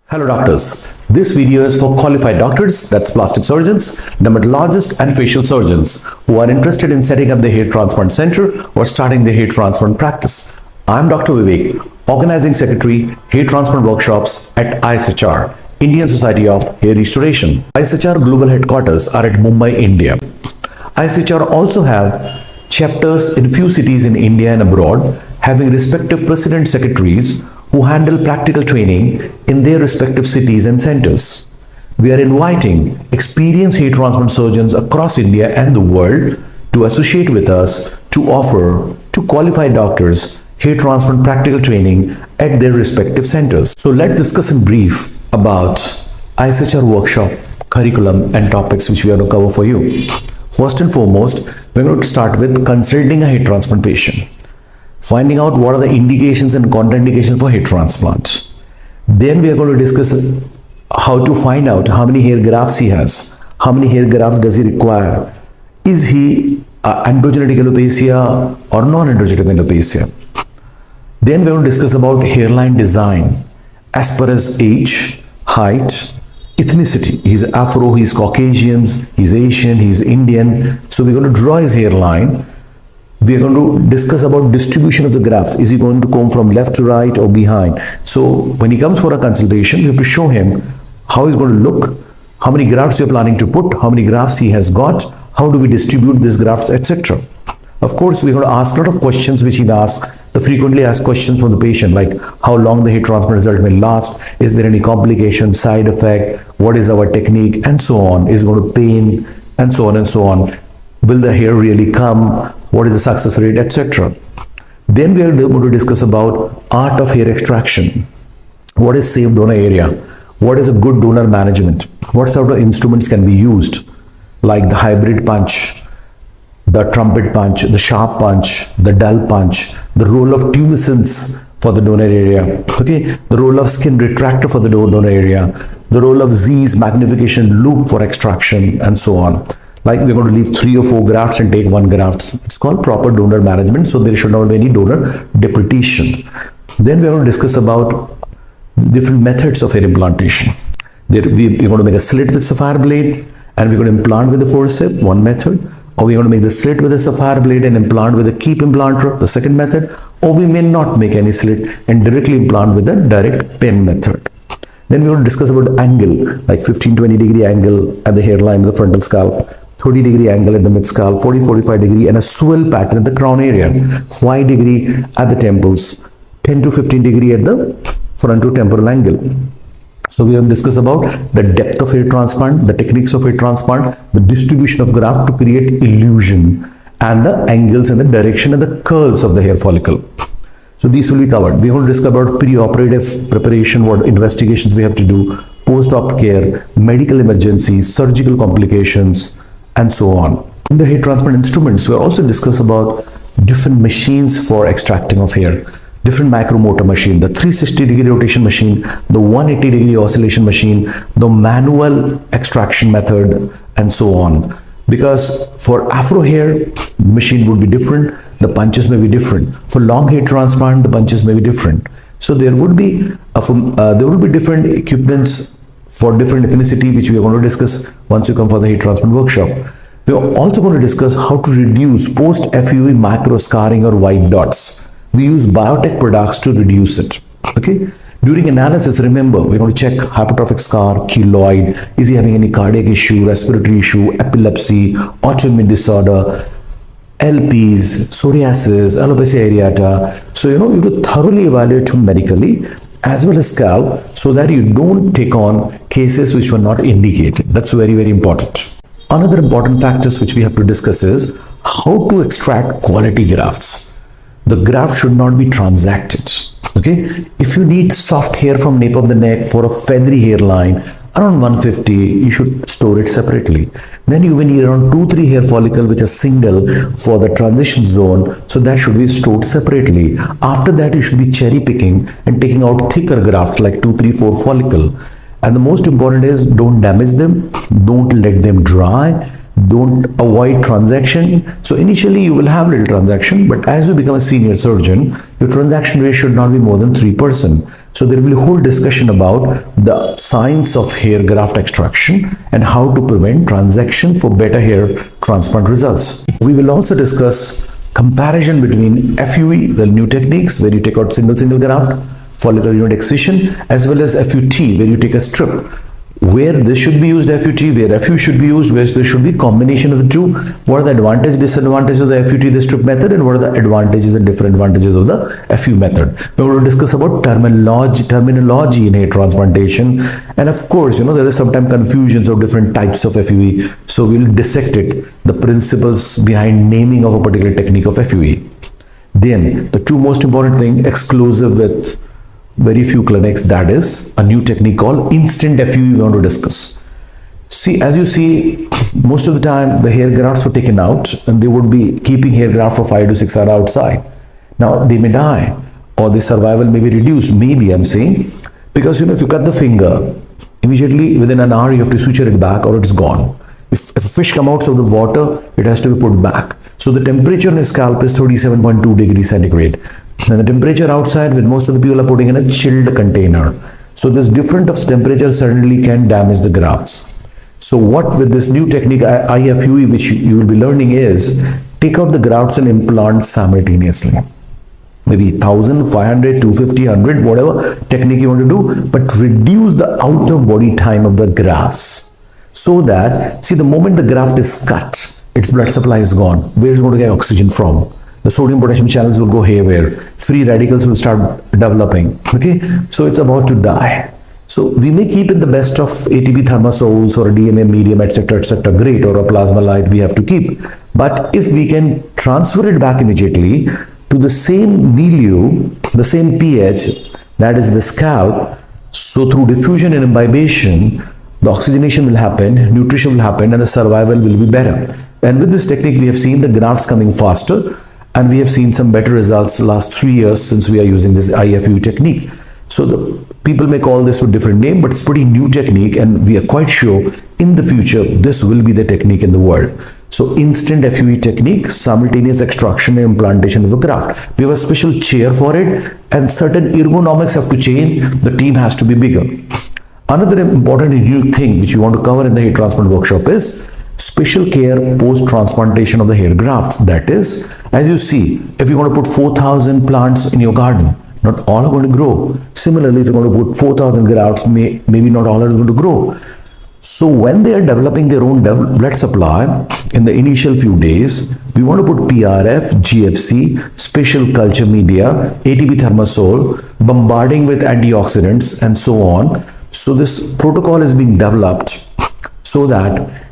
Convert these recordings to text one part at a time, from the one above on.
Hello doctors, this video is for qualified doctors, that's plastic surgeons, dermatologists and facial surgeons who are interested in setting up the hair transplant center or starting the hair transplant practice. I'm Dr. Vivek, Organizing Secretary, Hair Transplant Workshops at ISHR, Indian Society of Hair Restoration. ISHR global headquarters are at Mumbai, India. ISHR also have chapters in few cities in India and abroad, having respective president secretaries who handle practical training in their respective cities and centers. We are inviting experienced hair transplant surgeons across India and the world to associate with us to offer to qualified doctors hair transplant practical training at their respective centers. So let's discuss in brief about ISHR workshop, curriculum and topics which we are going to cover for you. First and foremost, we're going to start with consulting a hair transplant patient, finding out what are the indications and contraindications for hair transplant. Then we are going to discuss how to find out how many hair grafts he has, how many hair grafts does he require, is he androgenetic alopecia or non-androgenetic alopecia. Then we are going to discuss about hairline design as per his age, height, ethnicity. He's Afro, he's Caucasian, he's Asian, he's Indian. So we're going to draw his hairline. We are going to discuss about distribution of the grafts. Is he going to comb from left to right or behind? So when he comes for a consultation, we have to show him how he's going to look, how many grafts we are planning to put, how many grafts he has got, how do we distribute these grafts, etc. Of course, we're going to ask a lot of questions which he'll ask, the frequently asked questions from the patient, like how long the hair transplant result may last, is there any complication, side effect, what is our technique, and so on. Is it going to pain, and so on and so on. Will the hair really come? What is the success rate, etc. Then we are going to discuss about art of hair extraction. What is safe donor area? What is a good donor management? What sort of instruments can be used, like the hybrid punch, the trumpet punch, the sharp punch, the dull punch, the role of tumescence for the donor area, okay, the role of skin retractor for the donor area, the role of Z's magnification loop for extraction, and so on. Like we're going to leave 3 or 4 grafts and take 1 graft. It's called proper donor management, so there should not be any donor depletion. Then we're going to discuss about different methods of hair implantation. We're going to make a slit with sapphire blade, and we're going to implant with the forceps, one method. Or we're going to make the slit with a sapphire blade and implant with a keep implanter, the second method. Or we may not make any slit and directly implant with the direct pen method. Then we're going to discuss about angle, like 15-20 degree angle at the hairline, the frontal scalp, 30 degree angle at the mid scalp, 40-45 degree, and a swirl pattern at the crown area, 5 degree at the temples, 10 to 15 degree at the frontotemporal angle. So we will discuss about the depth of hair transplant, the techniques of hair transplant, the distribution of graft to create illusion, and the angles and the direction and the curls of the hair follicle. So these will be covered. We are going to discuss about pre-operative preparation, what investigations we have to do, post-op care, medical emergencies, surgical complications, and so on. In the hair transplant instruments, we will also discuss about different machines for extracting of hair. Different micromotor machine, the 360 degree rotation machine, the 180 degree oscillation machine, the manual extraction method, and so on. Because for afro hair, machine would be different, the punches may be different. For long hair transplant, the punches may be different. So there would be different equipments for different ethnicity, which we are going to discuss once you come for the hair transplant workshop. We are also going to discuss how to reduce post-FUE macro scarring or white dots. We use biotech products to reduce it. Okay. During analysis, remember, we're going to check hypertrophic scar, keloid, is he having any cardiac issue, respiratory issue, epilepsy, autoimmune disorder, LPs, psoriasis, alopecia areata. So, you have to thoroughly evaluate him medically as well as scalp, so that you don't take on cases which were not indicated. That's very, very important. Another important factors which we have to discuss is how to extract quality grafts. The graft should not be transacted. Okay, if you need soft hair from nape of the neck for a feathery hairline around 150, you should store it separately. Then you will need around 2-3 hair follicle which are single for the transition zone, so that should be stored separately. After that, you should be cherry picking and taking out thicker grafts like 2, 3, 4 follicle. And the most important is don't damage them, don't let them dry, don't avoid transaction. So initially you will have little transaction, but as you become a senior surgeon, your transaction rate should not be more than 3%. So there will be a whole discussion about the science of hair graft extraction and how to prevent transaction for better hair transplant results. We will also discuss comparison between FUE, the new techniques where you take out single graft, follicular unit excision, as well as FUT where you take a strip. Where this should be used FUT, where FU should be used, where there should be combination of the two. What are the advantages, disadvantages of the FUT, the strip method, and what are the advantages and disadvantages of the FU method. We're going to discuss about terminology in hair transplantation, and of course, there is sometimes confusions of different types of FUE. So we'll dissect it, the principles behind naming of a particular technique of FUE. Then the two most important thing, exclusive with very few clinics, that is a new technique called instant FUE we want to discuss. See, as you see, most of the time the hair grafts were taken out and they would be keeping hair graft for 5 to 6 hours outside. Now they may die or the survival may be reduced, maybe I'm saying, because if you cut the finger, immediately within an hour you have to suture it back or it's gone. If a fish comes out of the water, it has to be put back. So the temperature on the scalp is 37.2 degrees centigrade. And the temperature outside, with most of the people are putting in a chilled container. So this difference of temperature certainly can damage the grafts. So what with this new technique IFUE, which you will be learning, is take out the grafts and implant simultaneously. Maybe 1000, 500, 250, 100, whatever technique you want to do, but reduce the out of body time of the grafts. So that, see, the moment the graft is cut, its blood supply is gone. Where is it going to get oxygen from? The sodium potassium channels will go haywire. Free radicals will start developing. Okay, so it's about to die. So we may keep in the best of ATP thermosols or a DNA medium, etc., great, or a plasma light we have to keep. But if we can transfer it back immediately to the same milieu, the same pH, that is the scalp, so through diffusion and imbibition, the oxygenation will happen, nutrition will happen, and the survival will be better. And with this technique, we have seen the grafts coming faster, and we have seen some better results the last 3 years since we are using this IFU technique. So the people may call this with different name, but it's pretty new technique, and we are quite sure in the future this will be the technique in the world. So instant FUE technique, simultaneous extraction and implantation of a graft. We have a special chair for it, and certain ergonomics have to change. The team has to be bigger. Another important and unique thing which we want to cover in the hair transplant workshop is special care post-transplantation of the hair grafts. That is, as you see, if you want to put 4,000 plants in your garden, not all are going to grow. Similarly, if you're going to put 4,000 grafts, maybe not all are going to grow. So when they are developing their own blood supply in the initial few days, we want to put PRF, GFC, special culture media, ATP thermosol, bombarding with antioxidants, and so on. So this protocol is being developed so that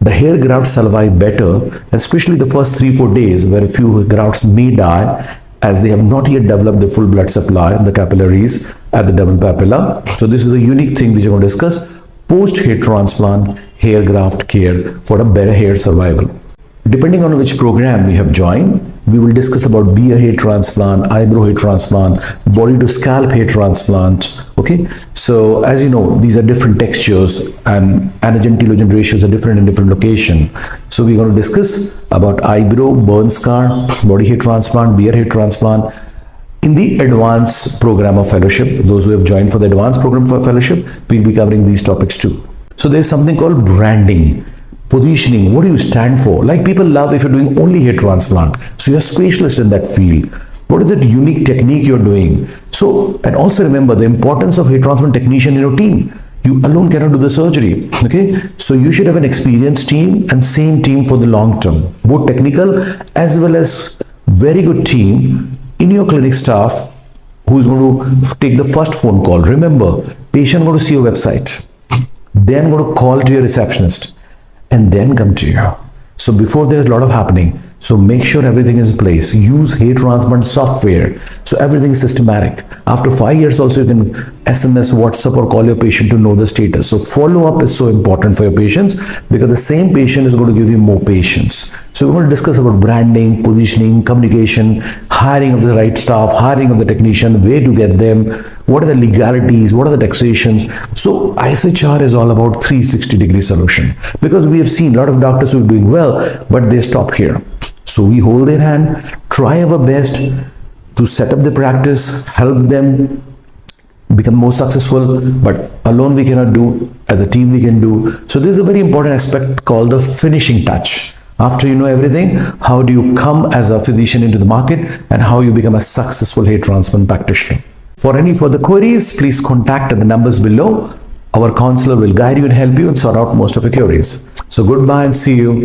the hair grafts survive better, especially the first 3-4 days where a few grafts may die as they have not yet developed the full blood supply in the capillaries at the double papilla. So this is a unique thing which we're going to discuss, post hair transplant hair graft care for a better hair survival. Depending on which program you have joined, we will discuss about beard hair transplant, eyebrow hair transplant, body to scalp hair transplant. Okay, so as you know, these are different textures and anagen-telogen ratios are different in different location. So we're going to discuss about eyebrow, burn scar, body hair transplant, beard hair transplant in the advanced program of fellowship. Those who have joined for the advanced program for fellowship, we'll be covering these topics too. So there's something called branding. Positioning, what do you stand for? Like people love if you're doing only hair transplant. So you're a specialist in that field. What is that unique technique you're doing? So, and also remember the importance of hair transplant technician in your team. You alone cannot do the surgery. Okay. So you should have an experienced team and same team for the long term, both technical as well as very good team in your clinic staff who's going to take the first phone call. Remember, patient going to see your website, then going to call to your receptionist, and then come to you. So before there's a lot of happening, so make sure everything is in place. Use hair transplant software so everything is systematic. After 5 years also you can SMS, WhatsApp or call your patient to know the status. So follow up is so important for your patients because the same patient is going to give you more patients. So we're going to discuss about branding, positioning, communication, hiring of the right staff, hiring of the technician, where to get them, what are the legalities, what are the taxations. So ISHR is all about 360-degree solution because we have seen a lot of doctors who are doing well, but they stop here. So we hold their hand, try our best to set up the practice, help them become more successful, but alone we cannot do, as a team we can do. So this is a very important aspect called the finishing touch. After you know everything, how do you come as a physician into the market and how you become a successful hair transplant practitioner. For any further queries, please contact the numbers below. Our counselor will guide you and help you and sort out most of your queries. So goodbye and see you.